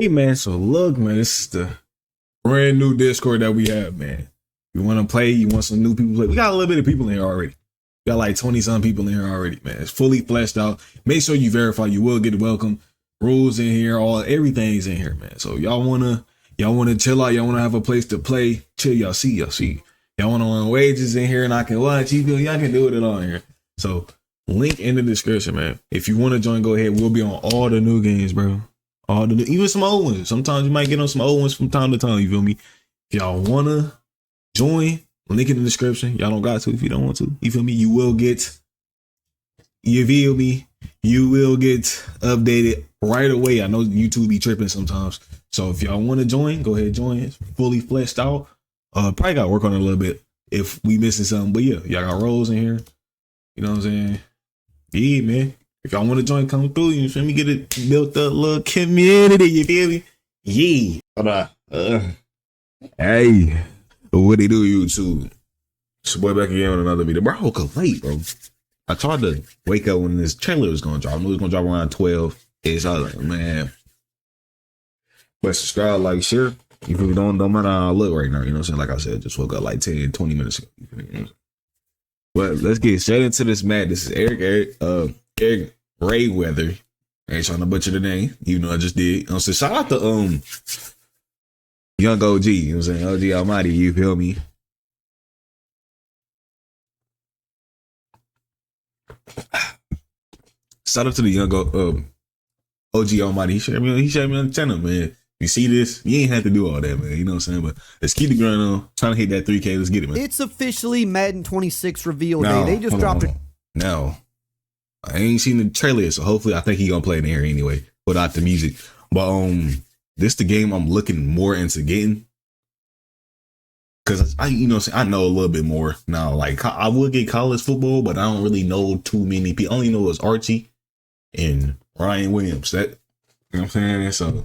Hey man, so look, man, this is the brand new Discord that we have, man. You want to play? You want some new people to play? We got a little bit of people in here already. We got like 20 some people in here already, man. It's fully fleshed out. Make sure you verify. You will get welcome. Rules in here, everything's in here, man. So y'all wanna chill out. Y'all wanna have a place to play. Chill, y'all see. Y'all wanna run wages in here, and I can watch you. Y'all can do it all in here. So link in the description, man. If you want to join, go ahead. We'll be on all the new games, bro. Even some old ones. Sometimes you might get on some old ones from time to time. You feel me? If y'all wanna join, link in the description. Y'all don't got to if you don't want to. You feel me? You will get. You feel me? You will get updated right away. I know YouTube be tripping sometimes. So if y'all want to join, go ahead, join. It's fully fleshed out. Probably got to work on it a little bit if we missing something. But yeah, y'all got roles in here. You know what I'm saying? Yeah, man. If y'all want to join, come through. You feel me? Get it built up little community. You feel me? Yeah. Hold on. Hey, what they do, YouTube? It's your boy back again with another video. Bro, I woke up late, bro. I tried to wake up when this trailer was going to drop. I knew it was going to drop around 12. So I was like, man. But subscribe, like, share. You feel me? Don't matter how I look right now. You know what I'm saying? Like I said, just woke up like 10, 20 minutes ago. You feel me? But let's get straight into this match. This is Eric Rayweather. I ain't trying to butcher the name, even though I just did. So shout out to young OG. You know what I'm saying? OG Almighty. You feel me? Shout out to the young OG Almighty. He shared me on the channel, man. You see this? You ain't have to do all that, man. You know what I'm saying? But let's keep the grind on. Trying to hit that 3K. Let's get it, man. It's officially Madden 26 reveal day. They just dropped it. Now, I ain't seen the trailer, so hopefully I think he gonna play in here anyway, without the music. But this the game I'm looking more into getting. Cause I know a little bit more now. Like I would get college football, but I don't really know too many people. I only know it's Archie and Ryan Williams. That, you know what I'm saying? So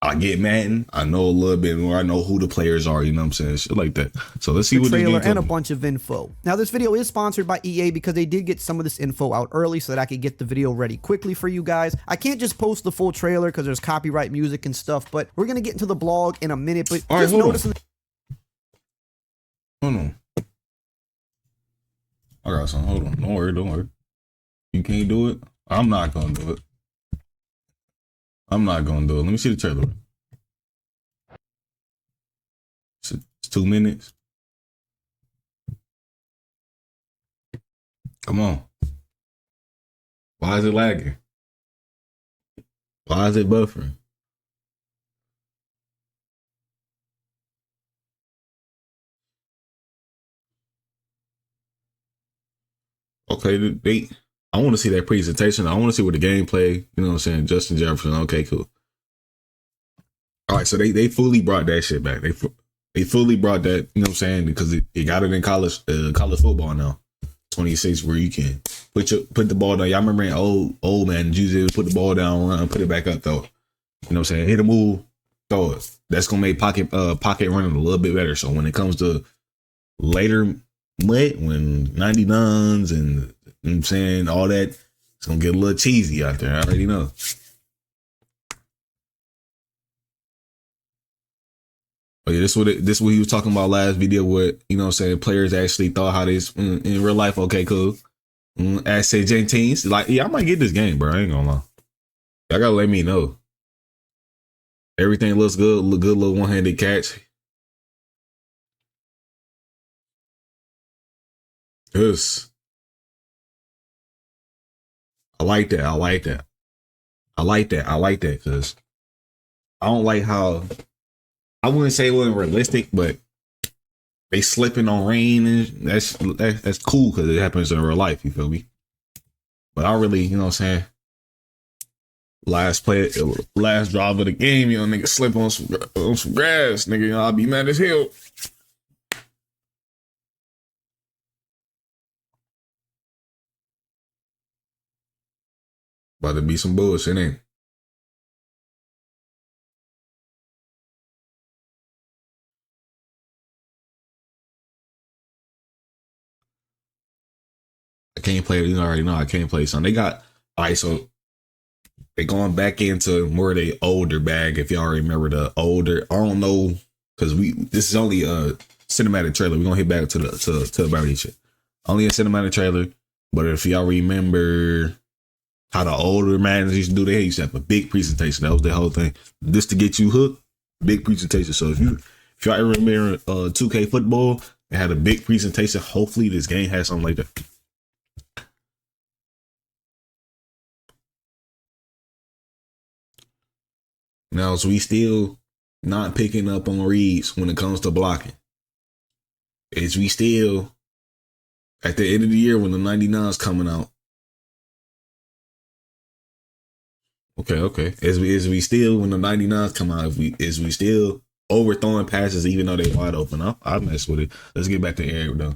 I get Madden. I know a little bit more. I know who the players are. You know what I'm saying? Shit like that. So let's see what the trailer and a bunch of info. Now this video is sponsored by EA because they did get some of this info out early so that I could get the video ready quickly for you guys. I can't just post the full trailer because there's copyright music and stuff. But we're gonna get into the blog in a minute. But all just right, notice. Hold on. I got some. Hold on. Don't worry. You can't do it. I'm not gonna do it. Let me see the trailer. It's 2 minutes. Come on. Why is it lagging? Why is it buffering? Okay, I want to see that presentation. I want to see what the gameplay, you know what I'm saying? Justin Jefferson. Okay, cool. All right, so they fully brought that shit back. They fully brought that, you know what I'm saying? Because it got it in college football now. 26, where you can put the ball down. Y'all remember in old man, you put the ball down, run, put it back up, though. You know what I'm saying? Hit a move, throw it. That's gonna make pocket running a little bit better. So when it comes to later when 99s and, you know what I'm saying, all that, it's gonna get a little cheesy out there. I already know. Oh yeah, this what he was talking about last video. What, you know what I'm saying, players actually thought how this in real life. Okay, cool. As say Gentines, like, yeah, I might get this game, bro. I ain't gonna lie. Y'all gotta let me know. Everything looks good. Look good, little one-handed catch. Yes. I like that because I don't like how, I wouldn't say it wasn't realistic, but they slipping on rain, and that's cool because it happens in real life. You feel me? But I really, you know what I'm saying, last drive of the game, you know, nigga slip on some grass, nigga, you know, I'll be mad as hell. About to be some bullshit, ain't it? I can't play it. You already know I can't play. So they got, all right, so They going back into more of the older bag. If y'all remember the older, I don't know, because this is only a cinematic trailer. We're gonna hit back to about this shit. Only a cinematic trailer. But if y'all remember how the older Maddens used to do, they used to have a big presentation. That was the whole thing. This to get you hooked, big presentation. So if y'all remember 2K football, it had a big presentation. Hopefully this game has something like that. Now, so we still not picking up on reads when it comes to blocking. Is we still at the end of the year when the 99's coming out. Okay. Is we still when the 99's come out? Is we still overthrowing passes even though they wide open? I'll mess with it. Let's get back to Eric though.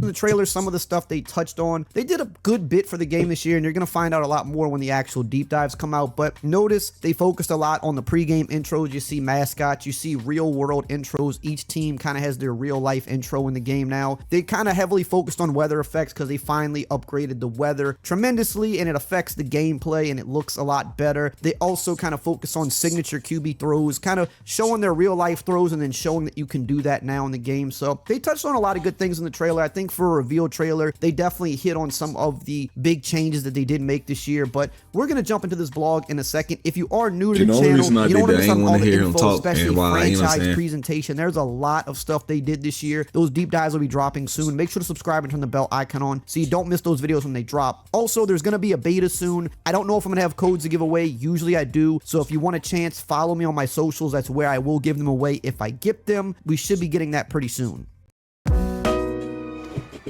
In the trailer, some of the stuff they touched on, they did a good bit for the game this year, and you're going to find out a lot more when the actual deep dives come out. But notice they focused a lot on the pregame intros. You see mascots, you see real world intros. Each team kind of has their real life intro in the game now. They kind of heavily focused on weather effects because they finally upgraded the weather tremendously, and it affects the gameplay and it looks a lot better. They also kind of focus on signature QB throws, kind of showing their real life throws and then showing that you can do that now in the game. So they touched on a lot of good things in the trailer. I think for a reveal trailer, they definitely hit on some of the big changes that they did make this year. But we're going to jump into this blog in a second. If you are new to the channel, you don't want to miss out on all the info, especially franchise presentation. There's a lot of stuff they did this year. Those deep dives will be dropping soon. Make sure to subscribe and turn the bell icon on so you don't miss those videos when they drop. Also, there's going to be a beta soon. I don't know if I'm going to have codes to give away. Usually I do. So if you want a chance, follow me on my socials. That's where I will give them away if I get them. We should be getting that pretty soon.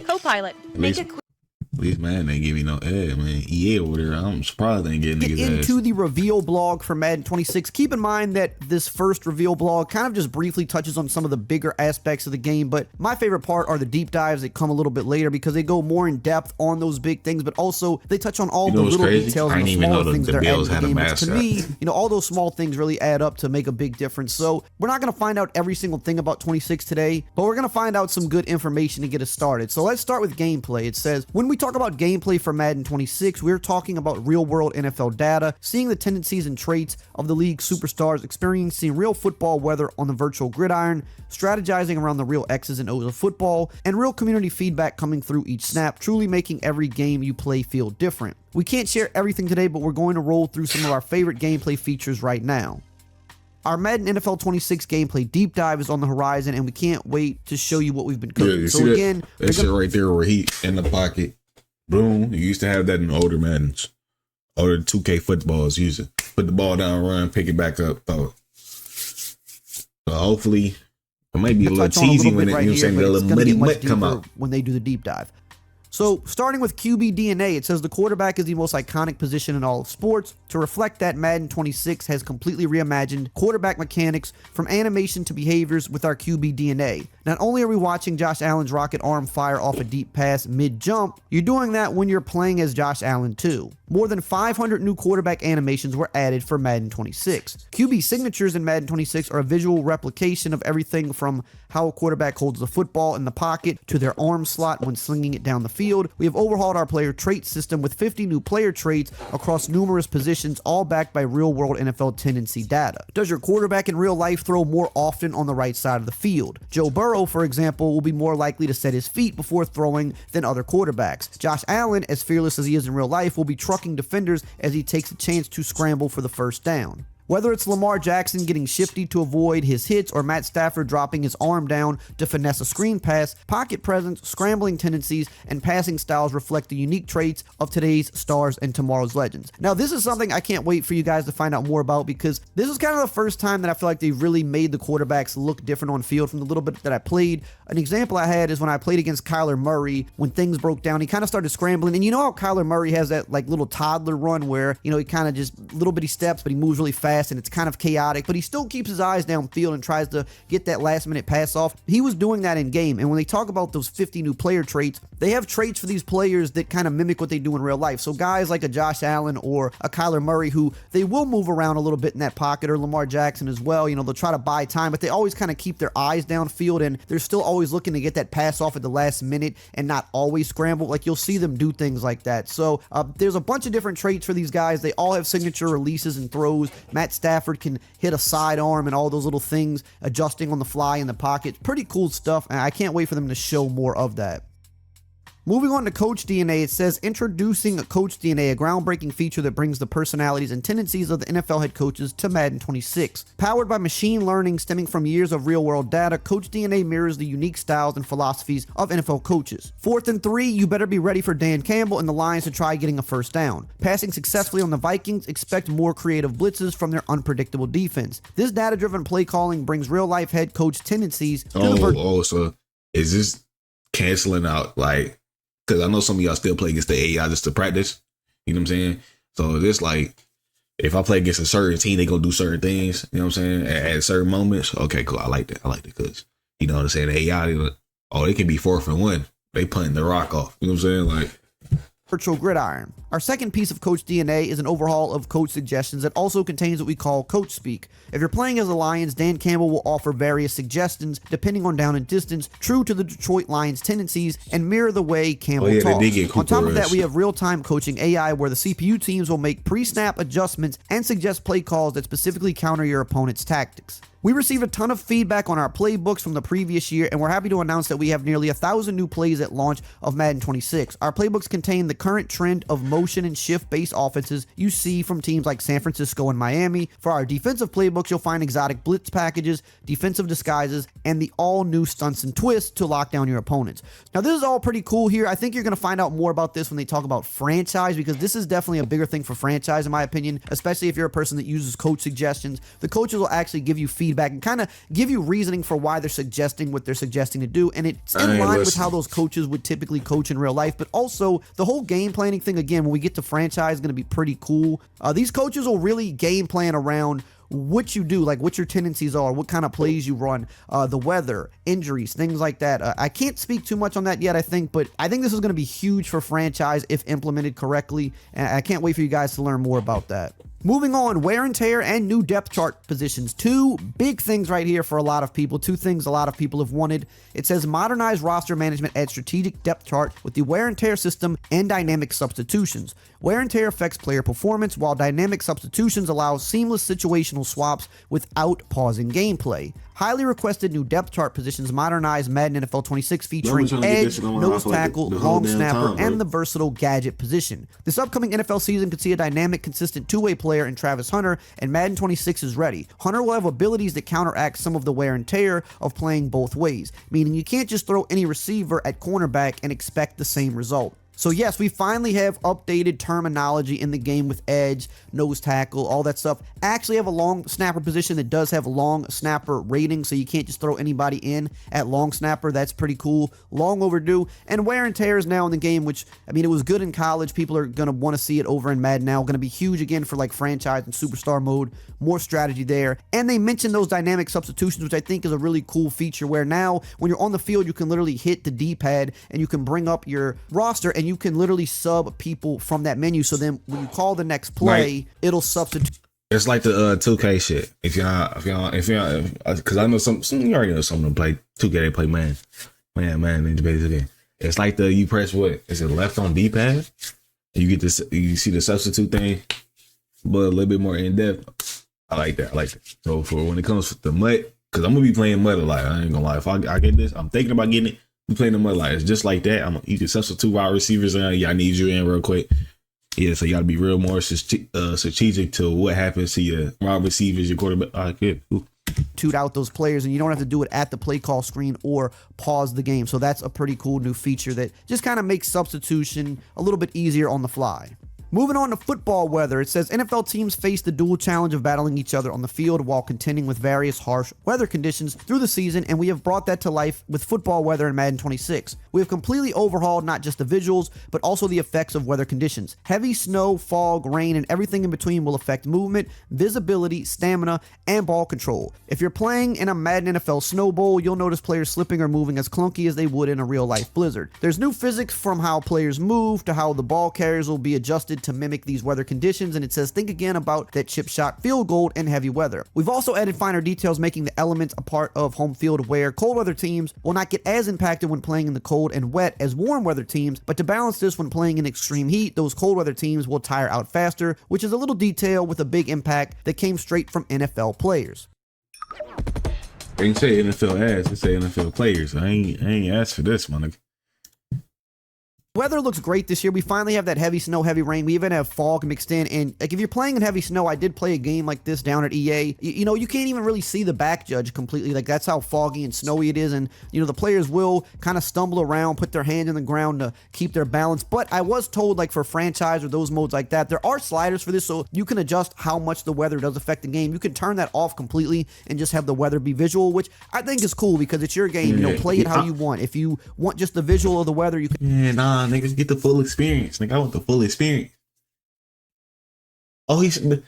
Copilot, make a quick. Please, man, they give me no man. EA over there. I'm surprised they ain't getting Get into the reveal blog for Madden 26. Keep in mind that this first reveal blog kind of just briefly touches on some of the bigger aspects of the game, but my favorite part are the deep dives that come a little bit later because they go more in depth on those big things, but also they touch on all the little details and the smaller things that are added to the game. Which to me, all those small things really add up to make a big difference. So we're not going to find out every single thing about 26 today, but we're going to find out some good information to get us started. So let's start with gameplay. It says, when we talk about gameplay for Madden 26, we're talking about real-world NFL data, seeing the tendencies and traits of the league's superstars, experiencing real football weather on the virtual gridiron, strategizing around the real X's and O's of football, and real community feedback coming through each snap, truly making every game you play feel different. We can't share everything today, but we're going to roll through some of our favorite gameplay features right now. Our Madden NFL 26 gameplay deep dive is on the horizon, and we can't wait to show you what we've been cooking. Yeah, so again, that shit right there where he in the pocket. Boom. You used to have that in older Maddens. Older 2K footballs. You used to put the ball down, run, pick it back up, throw it. So hopefully, it might be a little cheesy when it, a little muddy mutt come out. When they do the deep dive. So, starting with QB DNA, it says the quarterback is the most iconic position in all of sports. To reflect that, Madden 26 has completely reimagined quarterback mechanics from animation to behaviors with our QB DNA. Not only are we watching Josh Allen's rocket arm fire off a deep pass mid-jump, you're doing that when you're playing as Josh Allen too. More than 500 new quarterback animations were added for Madden 26. QB signatures in Madden 26 are a visual replication of everything from how a quarterback holds the football in the pocket to their arm slot when slinging it down the field. We have overhauled our player trait system with 50 new player traits across numerous positions, all backed by real-world NFL tendency data. Does your quarterback in real life throw more often on the right side of the field? Joe Burrow, for example, will be more likely to set his feet before throwing than other quarterbacks. Josh Allen, as fearless as he is in real life, will be trucking defenders as he takes a chance to scramble for the first down. Whether it's Lamar Jackson getting shifty to avoid his hits or Matt Stafford dropping his arm down to finesse a screen pass, pocket presence, scrambling tendencies, and passing styles reflect the unique traits of today's stars and tomorrow's legends. Now, this is something I can't wait for you guys to find out more about because this is kind of the first time that I feel like they really made the quarterbacks look different on field from the little bit that I played. An example I had is when I played against Kyler Murray. When things broke down, he kind of started scrambling, and you know how Kyler Murray has that like little toddler run where, he kind of just little bitty steps, but he moves really fast. fast and it's kind of chaotic, but he still keeps his eyes downfield and tries to get that last minute pass off. He was doing that in game. And when they talk about those 50 new player traits, they have traits for these players that kind of mimic what they do in real life. So guys like a Josh Allen or a Kyler Murray, who they will move around a little bit in that pocket, or Lamar Jackson as well. You know, they'll try to buy time, but they always kind of keep their eyes downfield, and they're still always looking to get that pass off at the last minute and not always scramble. Like, you'll see them do things like that. So there's a bunch of different traits for these guys. They all have signature releases and throws. Matt Stafford can hit a sidearm and all those little things, adjusting on the fly in the pocket. Pretty cool stuff, and I can't wait for them to show more of that. Moving on to Coach DNA, it says, introducing Coach DNA, a groundbreaking feature that brings the personalities and tendencies of the NFL head coaches to Madden 26. Powered by machine learning stemming from years of real-world data, Coach DNA mirrors the unique styles and philosophies of NFL coaches. 4th and 3, you better be ready for Dan Campbell and the Lions to try getting a first down. Passing successfully on the Vikings, expect more creative blitzes from their unpredictable defense. This data-driven play calling brings real-life head coach tendencies to so is this canceling out, like, because I know some of y'all still play against the AI just to practice. You know what I'm saying? So it's like, if I play against a certain team, they gonna do certain things. You know what I'm saying? At certain moments. Okay, cool. I like that. I like that because, you know what I'm saying? The AI, they can be 4th and 1. They punting the rock off. You know what I'm saying? Like, virtual gridiron. Our second piece of Coach DNA is an overhaul of coach suggestions that also contains what we call Coach Speak. If you're playing as the Lions, Dan Campbell will offer various suggestions depending on down and distance, true to the Detroit Lions' tendencies, and mirror the way Campbell talks. On top of that, we have real-time coaching AI, where the CPU teams will make pre-snap adjustments and suggest play calls that specifically counter your opponent's tactics. We received a ton of feedback on our playbooks from the previous year, and we're happy to announce that we have nearly 1,000 new plays at launch of Madden 26. Our playbooks contain the current trend of motion and shift-based offenses you see from teams like San Francisco and Miami. For our defensive playbooks, you'll find exotic blitz packages, defensive disguises, and the all-new stunts and twists to lock down your opponents. Now, this is all pretty cool here. I think you're going to find out more about this when they talk about franchise, because this is definitely a bigger thing for franchise, in my opinion, especially if you're a person that uses coach suggestions. The coaches will actually give you feedback and kind of give you reasoning for why they're suggesting what they're suggesting to do, and it's in line with how those coaches would typically coach in real life. But also, the whole game planning thing, again, when we get to franchise, is going to be pretty cool. These coaches will really game plan around what you do, like what your tendencies are, what kind of plays you run, the weather, injuries, things like that. I can't speak too much on that yet, I think, but I think this is going to be huge for franchise if implemented correctly, and I can't wait for you guys to learn more about that. Moving on, wear and tear and new depth chart positions. Two big things right here for a lot of people. Two things a lot of people have wanted. It says modernize roster management, add strategic depth chart with the wear and tear system and dynamic substitutions. Wear and tear affects player performance, while dynamic substitutions allow seamless situational swaps without pausing gameplay. Highly requested new depth chart positions modernize Madden NFL 26, featuring edge, nose tackle, long snapper, and the versatile gadget position. This upcoming NFL season could see a dynamic, consistent two-way player in Travis Hunter, and Madden 26 is ready. Hunter will have abilities that counteract some of the wear and tear of playing both ways, meaning you can't just throw any receiver at cornerback and expect the same result. So yes, we finally have updated terminology in the game with edge, nose tackle, all that stuff. Actually have a long snapper position that does have long snapper rating, so you can't just throw anybody in at long snapper. That's pretty cool. Long overdue. And wear and tear is now in the game, which, I mean, it was good in college. People are going to want to see it over in Madden now. Going to be huge again for like franchise and superstar mode. More strategy there. And they mentioned those dynamic substitutions, which I think is a really cool feature, where now when you're on the field, you can literally hit the D-pad and you can bring up your roster and you can literally sub people from that menu. So then when you call the next play, it'll substitute. It's like the 2K shit. If y'all, because I know some you already know some of them play 2K. They play man. It's like you press what? Is it left on D-pad? You get this. You see the substitute thing, but a little bit more in depth. I like that. So for when it comes to the MUT, because I'm gonna be playing MUT a lot. I ain't gonna lie. If I get this, I'm thinking about getting it. We playing the MUT like it's just like that. You can substitute wide receivers in. Yeah, I need you in real quick. Yeah, so you got to be real more strategic to what happens to your wide receivers, your quarterback. Toot out those players, and you don't have to do it at the play call screen or pause the game. So that's a pretty cool new feature that just kind of makes substitution a little bit easier on the fly. Moving on to football weather, it says NFL teams face the dual challenge of battling each other on the field while contending with various harsh weather conditions through the season, and we have brought that to life with football weather in Madden 26. We have completely overhauled not just the visuals, but also the effects of weather conditions. Heavy snow, fog, rain, and everything in between will affect movement, visibility, stamina, and ball control. If you're playing in a Madden NFL Snow Bowl, you'll notice players slipping or moving as clunky as they would in a real-life blizzard. There's new physics from how players move to how the ball carriers will be adjusted to mimic these weather conditions, and it says think again about that chip shot field goal in heavy weather. We've also added finer details making the elements a part of home field where cold weather teams will not get as impacted when playing in the cold and wet as warm weather teams, but to balance this, when playing in extreme heat, those cold weather teams will tire out faster, which is a little detail with a big impact that came straight from NFL players. They can say NFL ads, they say NFL players. I ain't asked for this, man. Weather looks great this year. We finally have that heavy snow, heavy rain. We even have fog mixed in. And like if you're playing in heavy snow, I did play a game like this down at EA. You know, you can't even really see the back judge completely. Like that's how foggy and snowy it is. And, you know, the players will kind of stumble around, put their hand in the ground to keep their balance. But I was told, like for franchise or those modes like that, there are sliders for this. So you can adjust how much the weather does affect the game. You can turn that off completely and just have the weather be visual, which I think is cool because it's your game. You know, play it how you want. If you want just the visual of the weather, you can. Yeah, nah, niggas get the full experience. Nigga, I want the full experience. Oh, the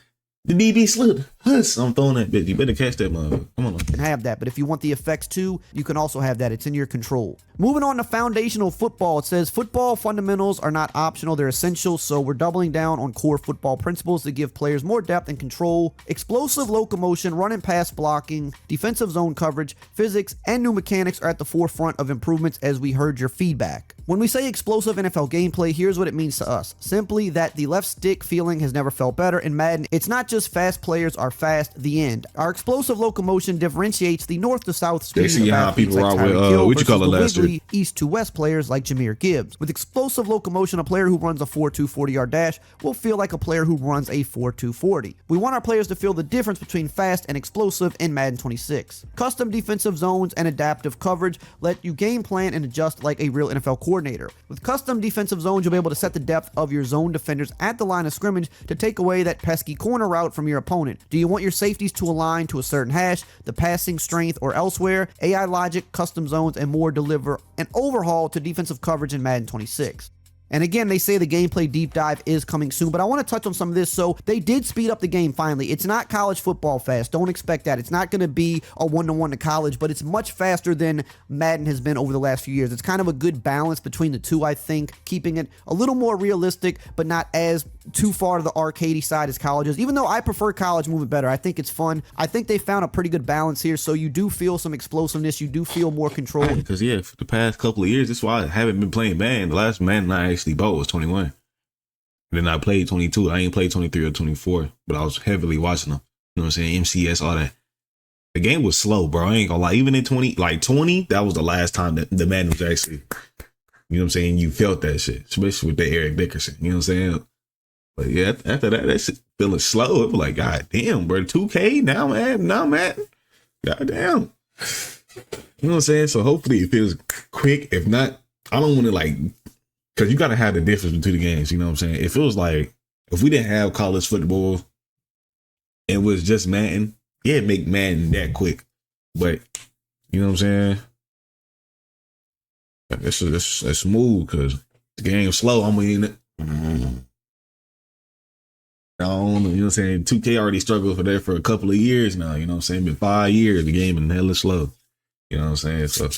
DB slipped. Huss, I'm throwing that bitch. You better catch that motherfucker. Come on. Can have that, but if you want the effects too, you can also have that. It's in your control. Moving on to foundational football, it says football fundamentals are not optional, they're essential, so we're doubling down on core football principles to give players more depth and control. Explosive locomotion, run and pass blocking, defensive zone coverage, physics, and new mechanics are at the forefront of improvements as we heard your feedback. When we say explosive NFL gameplay, here's what it means to us. Simply that the left stick feeling has never felt better in Madden. It's not just fast players are fast, the end. Our explosive locomotion differentiates the north to south speed. They see how people are with, what you call it last year? East to west players like Jahmyr Gibbs. With explosive locomotion, a player who runs a 4.2 40-yard dash will feel like a player who runs a 4.2 40. We want our players to feel the difference between fast and explosive in Madden 26. Custom defensive zones and adaptive coverage let you game plan and adjust like a real NFL coordinator. With custom defensive zones, you'll be able to set the depth of your zone defenders at the line of scrimmage to take away that pesky corner route from your opponent. Do you want your safeties to align to a certain hash, the passing strength, or elsewhere? AI logic, custom zones, and more deliver an overhaul to defensive coverage in Madden 26. And again, they say the gameplay deep dive is coming soon, but I want to touch on some of this. So they did speed up the game finally. It's not college football fast. Don't expect that. It's not going to be a one-to-one to college, but it's much faster than Madden has been over the last few years. It's kind of a good balance between the two, I think, keeping it a little more realistic, but not as too far to the arcadey side as college is. Even though I prefer college movement better, I think it's fun. I think they found a pretty good balance here, so you do feel some explosiveness. You do feel more control. Because, yeah, for the past couple of years, that's why I haven't been playing Madden. The last Madden I actually bought was 21. Then I played 22. I ain't played 23 or 24, but I was heavily watching them. You know what I'm saying? MCS, all that. The game was slow, bro. I ain't gonna lie. Even in 20, that was the last time that the Madden was actually, you know what I'm saying? You felt that shit, especially with the Eric Dickerson. You know what I'm saying? But yeah, after that shit feeling slow. It was like, God damn, bro. 2K now, man. God damn. You know what I'm saying? So hopefully it feels quick. If not, I don't want to because you got to have the difference between the games. You know what I'm saying? It feels like if we didn't have college football, it was just Madden. Yeah, make Madden that quick. But you know what I'm saying? That's smooth because the game's slow. I mean, I don't know, you know what I'm saying? 2K already struggled for that for a couple of years now, you know what I'm saying? Been 5 years, the game been hella slow. You know what I'm saying? So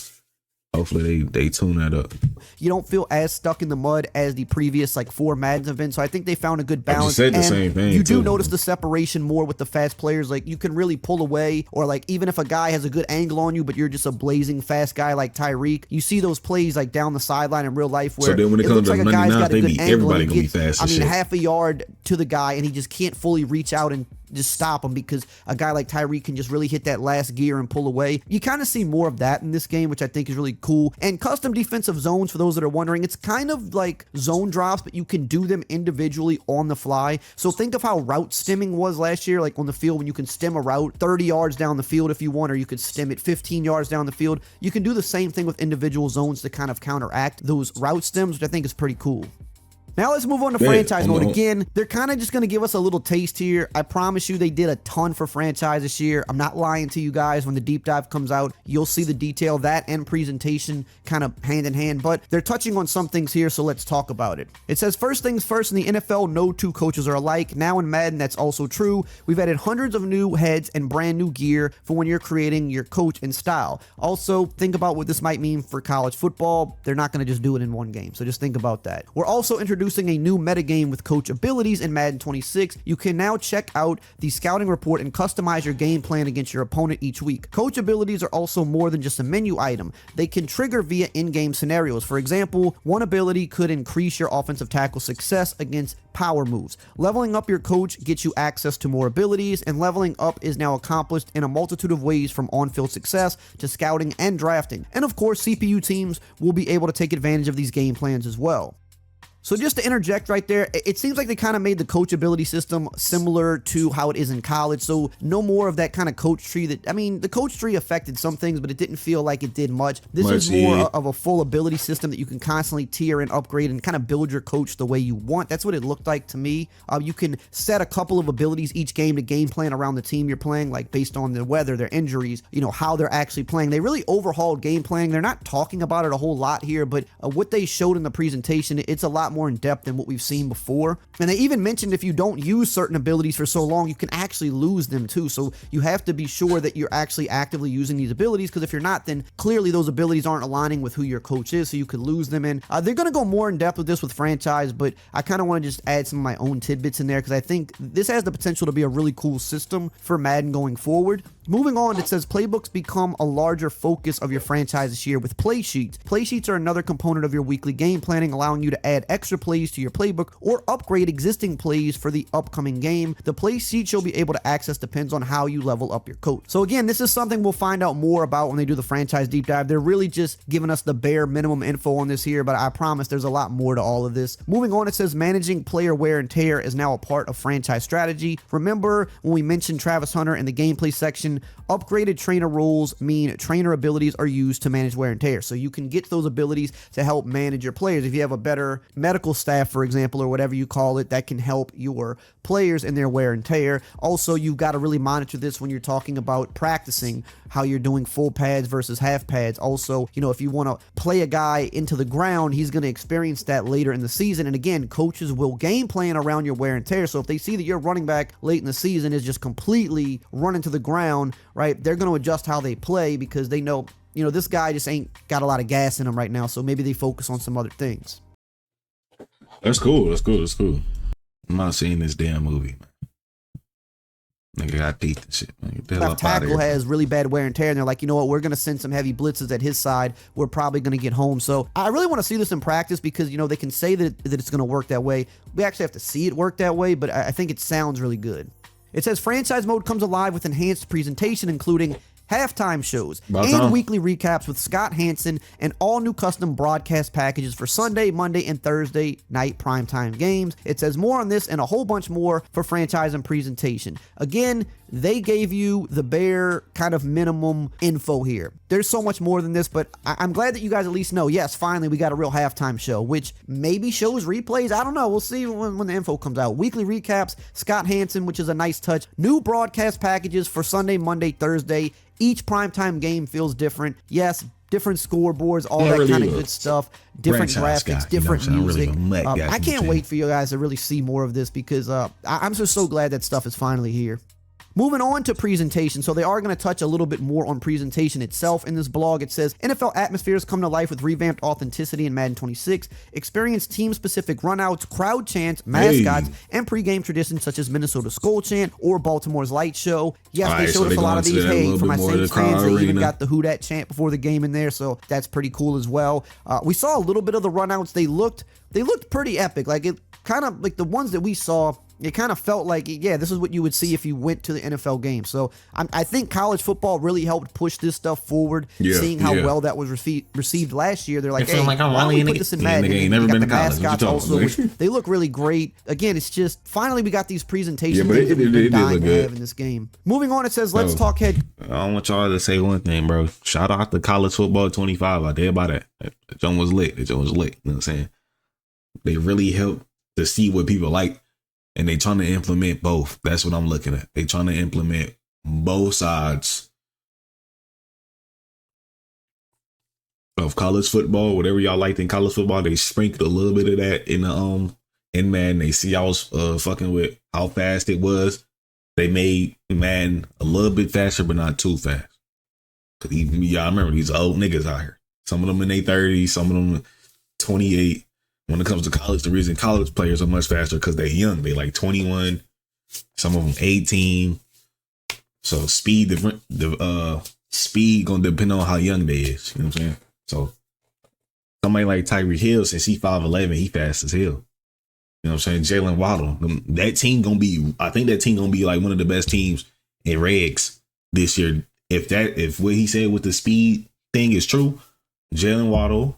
hopefully they tune that up. You don't feel as stuck in the mud as the previous 4 Maddens have been. So I think they found a good balance. I just said the same thing. You do notice the separation more with the fast players. Like you can really pull away, or even if a guy has a good angle on you, but you're just a blazing fast guy like Tyreek, you see those plays down the sideline in real life where so then when it comes to like Monday night, everybody gonna be fast. Half a yard to the guy, and he just can't fully reach out and just stop him because a guy like Tyreek can just really hit that last gear and pull away. You kind of see more of that in this game, which I think is really cool. And custom defensive zones, for those that are wondering, it's kind of like zone drops, but you can do them individually on the fly. So think of how route stemming was last year, on the field when you can stem a route 30 yards down the field if you want, or you could stem it 15 yards down the field. You can do the same thing with individual zones to kind of counteract those route stems, which I think is pretty cool. Now let's move on to franchise mode. Again, they're kind of just going to give us a little taste here. I promise you they did a ton for franchise this year. I'm not lying to you guys. When the deep dive comes out, you'll see the detail, that and presentation kind of hand in hand, but they're touching on some things here, so let's talk about it. It says, first things first, in the NFL, no two coaches are alike. Now in Madden, that's also true. We've added hundreds of new heads and brand new gear for when you're creating your coach and style. Also, think about what this might mean for college football. They're not going to just do it in one game, so just think about that. We're also introducing a new metagame with coach abilities in Madden 26. You can now check out the scouting report and customize your game plan against your opponent each week. Coach abilities are also more than just a menu item. They can trigger via in-game scenarios. For example, one ability could increase your offensive tackle success against power moves. Leveling up your coach gets you access to more abilities, and leveling up is now accomplished in a multitude of ways, from on-field success to scouting and drafting. And of course, CPU teams will be able to take advantage of these game plans as well. So just to interject right there, it seems like they kind of made the coach ability system similar to how it is in college. So no more of that kind of coach tree that, I mean, the coach tree affected some things, but it didn't feel like it did much. This is more of a full ability system that you can constantly tier and upgrade and kind of build your coach the way you want. That's what it looked like to me. You can set a couple of abilities each game to game plan around the team you're playing, like based on the weather, their injuries, you know, how they're actually playing. They really overhauled game planning. They're not talking about it a whole lot here, but what they showed in the presentation, it's a lot more in depth than what we've seen before. And they even mentioned if you don't use certain abilities for so long, you can actually lose them too. So you have to be sure that you're actually actively using these abilities, because if you're not, then clearly those abilities aren't aligning with who your coach is, so you could lose them. And they're going to go more in depth with this with franchise, but I kind of want to just add some of my own tidbits in there, because I think this has the potential to be a really cool system for Madden going forward. Moving on, it says playbooks become a larger focus of your franchise this year with play sheets. Play sheets are another component of your weekly game planning, allowing you to add extra plays to your playbook or upgrade existing plays for the upcoming game. The play sheets you'll be able to access depends on how you level up your coach. So again, this is something we'll find out more about when they do the franchise deep dive. They're really just giving us the bare minimum info on this here, but I promise there's a lot more to all of this. Moving on, it says managing player wear and tear is now a part of franchise strategy. Remember when we mentioned Travis Hunter in the gameplay section? Upgraded trainer roles mean trainer abilities are used to manage wear and tear. So you can get those abilities to help manage your players. If you have a better medical staff, for example, or whatever you call it, that can help your players in their wear and tear. Also, you've got to really monitor this when you're talking about practicing, how you're doing full pads versus half pads. Also, you know, if you want to play a guy into the ground, he's going to experience that later in the season. And again, coaches will game plan around your wear and tear. So if they see that your running back late in the season is just completely running to the ground, right, they're going to adjust how they play, because they know, you know, this guy just ain't got a lot of gas in him right now. So maybe they focus on some other things. That's cool. That's cool. That's cool. I'm not seeing this damn movie, man. Nigga got teeth and shit, man. Left tackle has really bad wear and tear, and they're like, you know what, we're going to send some heavy blitzes at his side. We're probably going to get home. So I really want to see this in practice, because, you know, they can say that it's going to work that way. We actually have to see it work that way, but I think it sounds really good. It says franchise mode comes alive with enhanced presentation, including halftime shows and weekly recaps with Scott Hansen, and all new custom broadcast packages for Sunday, Monday, and Thursday night primetime games. It says more on this and a whole bunch more for franchise and presentation. Again, they gave you the bare kind of minimum info here. There's so much more than this, but I'm glad that you guys at least know, yes, finally we got a real halftime show, which maybe shows replays. I don't know. We'll see when the info comes out. Weekly recaps, Scott Hansen, which is a nice touch. New broadcast packages for Sunday, Monday, Thursday. Each primetime game feels different. Yes, different scoreboards, all that kind of good stuff. Different graphics, different music. I can't wait for you guys to really see more of this, because I'm just so glad that stuff is finally here. Moving on to presentation. So they are going to touch a little bit more on presentation itself in this blog. It says NFL atmospheres come to life with revamped authenticity in Madden 26. Experience team-specific runouts, crowd chants, mascots, and pregame traditions such as Minnesota Skull Chant or Baltimore's Light Show. Yes, they showed us a lot of these. Hey, for my Saints fans, they even got the Who Dat chant before the game in there, so that's pretty cool as well. We saw a little bit of the runouts. They looked pretty epic. Like, it kind of like the ones that we saw, it kind of felt like, yeah, this is what you would see if you went to the NFL game. So I think college football really helped push this stuff forward. Seeing how well that was received last year, they're like, hey, why don't we put this in Madden? Ain't never been to college. Mascots also, which they look really great. Again, it's just finally we got these presentations. Yeah, but it did look good in this game. Moving on, it says, let's talk head. I want y'all to say one thing, bro. Shout out to College Football 25 out there about that. That joint was lit. That joint was lit. You know what I'm saying? They really helped to see what people like, and they trying to implement both. That's what I'm looking at. They trying to implement both sides of college football. Whatever y'all liked in college football, they sprinkled a little bit of that in Madden. They see y'all fucking with how fast it was. They made Madden a little bit faster, but not too fast. Cause y'all remember these old niggas out here. Some of them in their 30s, some of them 28. When it comes to college, the reason college players are much faster because they're young. They like 21, some of them 18. So speed, the speed gonna depend on how young they is. You know what I'm saying? So somebody like Tyreek Hill, since he 5'11", he fast as hell. You know what I'm saying? Jalen Waddle, that team gonna be. I think that team gonna be like one of the best teams in regs this year. If what he said with the speed thing is true, Jalen Waddle,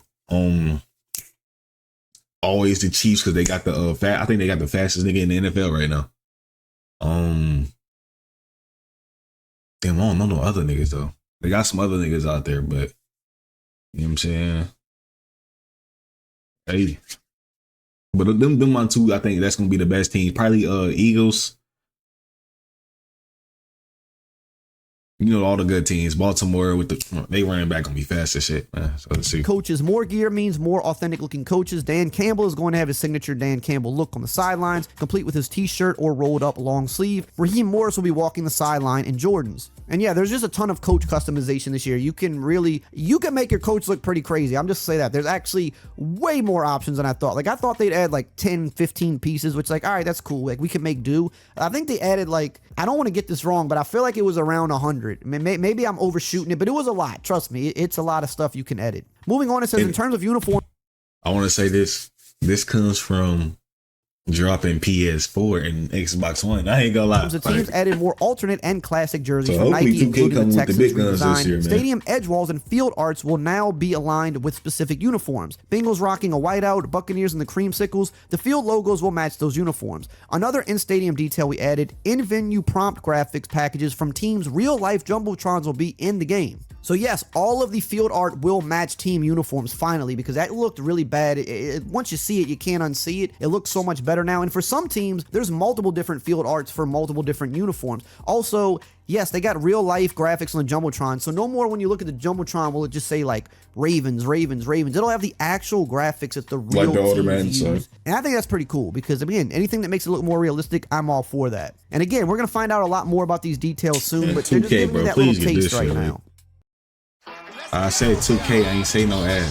always the Chiefs because they got the I think they got the fastest nigga in the NFL right now. Damn, I don't know no other niggas though. They got some other niggas out there, but you know what I'm saying? Hey. But them one two, I think that's gonna be the best team. Probably Eagles. You know, all the good teams. Baltimore with they running back gonna be fast as shit, man. So let's see. Coaches, more gear means more authentic looking coaches. Dan Campbell is going to have his signature Dan Campbell look on the sidelines, complete with his t-shirt or rolled up long sleeve. Raheem Morris will be walking the sideline in Jordans. And yeah, there's just a ton of coach customization this year. You can make your coach look pretty crazy. I'm just saying that. There's actually way more options than I thought. Like, I thought they'd add like 10, 15 pieces, which like, all right, that's cool. Like, we can make do. I think they added like, I don't want to get this wrong, but I feel like it was around 100. I mean, maybe I'm overshooting it, but it was a lot. Trust me, it's a lot of stuff you can edit. Moving on, it says in terms of uniform. I want to say this. This comes from dropping PS4 and Xbox One. I ain't gonna lie. The teams added more alternate and classic jerseys so from Nike, including the Texans big guns redesign. this year, man. Stadium edge walls and field arts will now be aligned with specific uniforms. Bengals rocking a whiteout, Buccaneers and the creamsicles. The field logos will match those uniforms. Another in-stadium detail we added, in-venue prompt graphics packages from teams' real-life jumbotrons will be in the game. So yes, all of the field art will match team uniforms finally, because that looked really bad. Once you see it, you can't unsee it. It looks so much better now. And for some teams, there's multiple different field arts for multiple different uniforms. Also, yes, they got real life graphics on the Jumbotron. So no more when you look at the Jumbotron will it just say like Ravens, Ravens, Ravens. It'll have the actual graphics that the real like the older teams use. And I think that's pretty cool because, again, anything that makes it look more realistic, I'm all for that. And again, we're going to find out a lot more about these details soon, but they're just giving me that little taste right now. I said 2K, I ain't say no ad.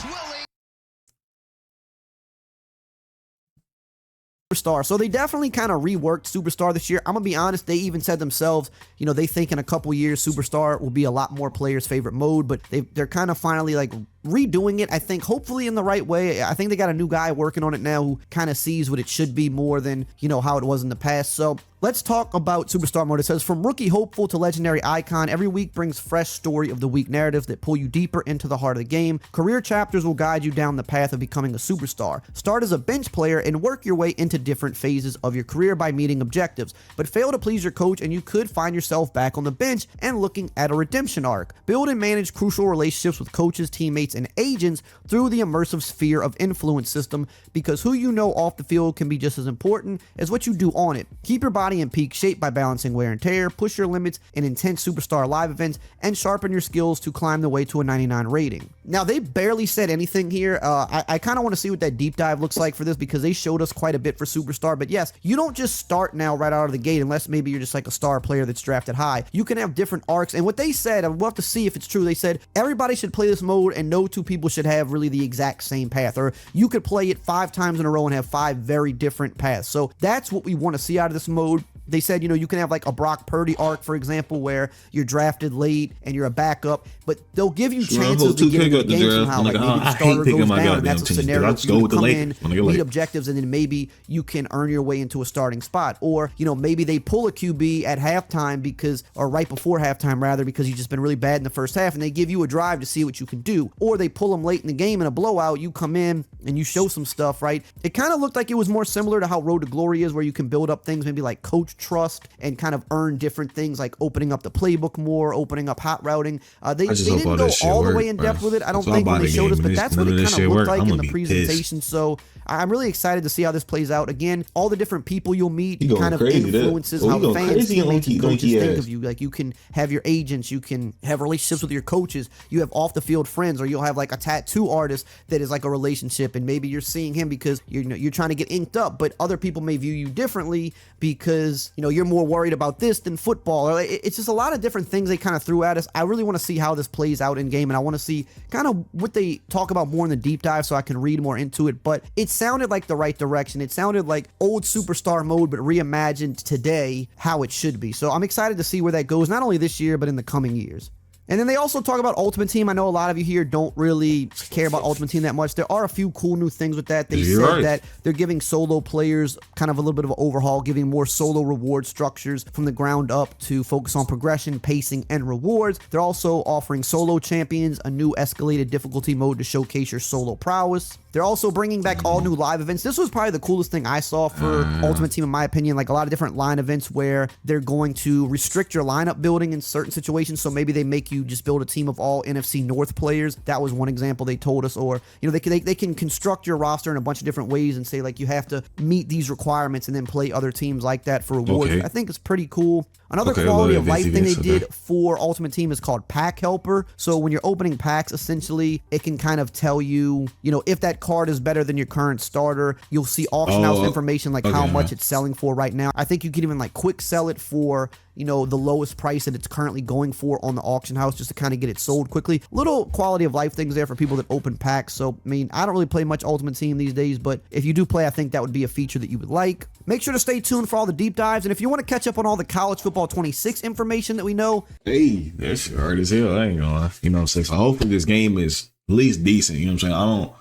Superstar. So they definitely kind of reworked Superstar this year. I'm gonna be honest, they even said themselves, you know, they think in a couple years Superstar will be a lot more players' favorite mode, but they're kind of finally like redoing it, I think, hopefully in the right way. I think they got a new guy working on it now who kind of sees what it should be more than, you know, how it was in the past. So let's talk about Superstar mode. It says, from rookie hopeful to legendary icon, every week brings fresh story of the week narratives that pull you deeper into the heart of the game. Career chapters will guide you down the path of becoming a superstar. Start as a bench player and work your way into different phases of your career by meeting objectives, but fail to please your coach and you could find yourself back on the bench and looking at a redemption arc. Build and manage crucial relationships with coaches, teammates, and agents through the immersive sphere of influence system, because who you know off the field can be just as important as what you do on it. Keep your body in peak shape by balancing wear and tear, push your limits in intense Superstar live events, and sharpen your skills to climb the way to a 99 rating. Now, they barely said anything here. I kind of want to see what that deep dive looks like for this, because they showed us quite a bit for Superstar. But yes, you don't just start now right out of the gate unless maybe you're just like a star player that's drafted high. You can have different arcs. And what they said, we'll have to see if it's true, they said everybody should play this mode and no two people should have really the exact same path. Or you could play it 5 times in a row and have 5 very different paths. So that's what we want to see out of this mode. They said, you know, you can have like a Brock Purdy arc, for example, where you're drafted late and you're a backup, but they'll give you chances to get into the game somehow. Like maybe the starter goes down, and that's a scenario where you come in, meet objectives, and then maybe you can earn your way into a starting spot. Or, you know, maybe they pull a QB at halftime or right before halftime rather, because you've just been really bad in the first half, and they give you a drive to see what you can do. Or they pull them late in the game in a blowout, you come in and you show some stuff, right? It kind of looked like it was more similar to how Road to Glory is, where you can build up things maybe like coach trust and kind of earn different things like opening up the playbook more, opening up hot routing. They didn't go all the way in depth with it, I don't think, when they showed us, but that's what it kind of looked like in the presentation. So I'm really excited to see how this plays out. Again, all the different people you'll meet kind of influences how fans, teammates, and coaches think of you. Like, you can have your agents, you can have relationships with your coaches, you have off the field friends, or you'll have like a tattoo artist that is like a relationship, and maybe you're seeing him because you're trying to get inked up, but other people may view you differently because you're more worried about this than football. It's just a lot of different things they kind of threw at us. I really want to see how this plays out in game, and I want to see kind of what they talk about more in the deep dive so I can read more into it. But it sounded like the right direction. It sounded like old superstar mode, but reimagined today how it should be. So I'm excited to see where that goes, not only this year, but in the coming years. And then they also talk about Ultimate Team. I know a lot of you here don't really care about Ultimate Team that much. There are a few cool new things with that. They said that they're giving solo players kind of a little bit of an overhaul, giving more solo reward structures from the ground up to focus on progression, pacing, and rewards. They're also offering solo champions, a new escalated difficulty mode to showcase your solo prowess. They're also bringing back all new live events. This was probably the coolest thing I saw for Ultimate Team, in my opinion. Like, a lot of different line events where they're going to restrict your lineup building in certain situations. So maybe they make you just build a team of all NFC North players. That was one example they told us. Or, they can construct your roster in a bunch of different ways and say, like, you have to meet these requirements and then play other teams like that for rewards. I think it's pretty cool. Another quality of life thing they did for Ultimate Team is called Pack Helper. So when you're opening packs, essentially, it can kind of tell you, if that card is better than your current starter. You'll see auction house information, like how much it's selling for right now. I think you can even like quick sell it for the lowest price that it's currently going for on the auction house, just to kind of get it sold quickly. Little quality of life things there for people that open packs. So, I don't really play much Ultimate Team these days, but if you do play, I think that would be a feature that you would like. Make sure to stay tuned for all the deep dives, and if you want to catch up on all the College Football 26 information that we know. Hey, that's hard as hell. I ain't gonna lie. You know what I'm saying? So hopefully this game is at least decent. You know what I'm saying? I don't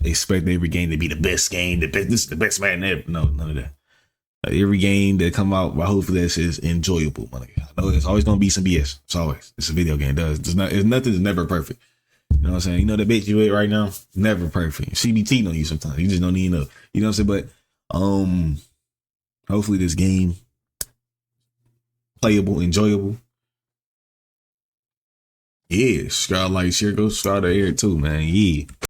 expect every game to be the best game. This is the best Madden ever. No, none of that. Every game that come out, well, hopefully this is enjoyable. I know it's always gonna be some BS. It's a video game. It's nothing's never perfect. You know what I'm saying? The bitch you at right now, never perfect. CBT on you sometimes. You just don't need enough. You know what I'm saying? But hopefully this game playable, enjoyable. Yeah, subscribe, like, share, go subscribe to Eric too, man. Yeah.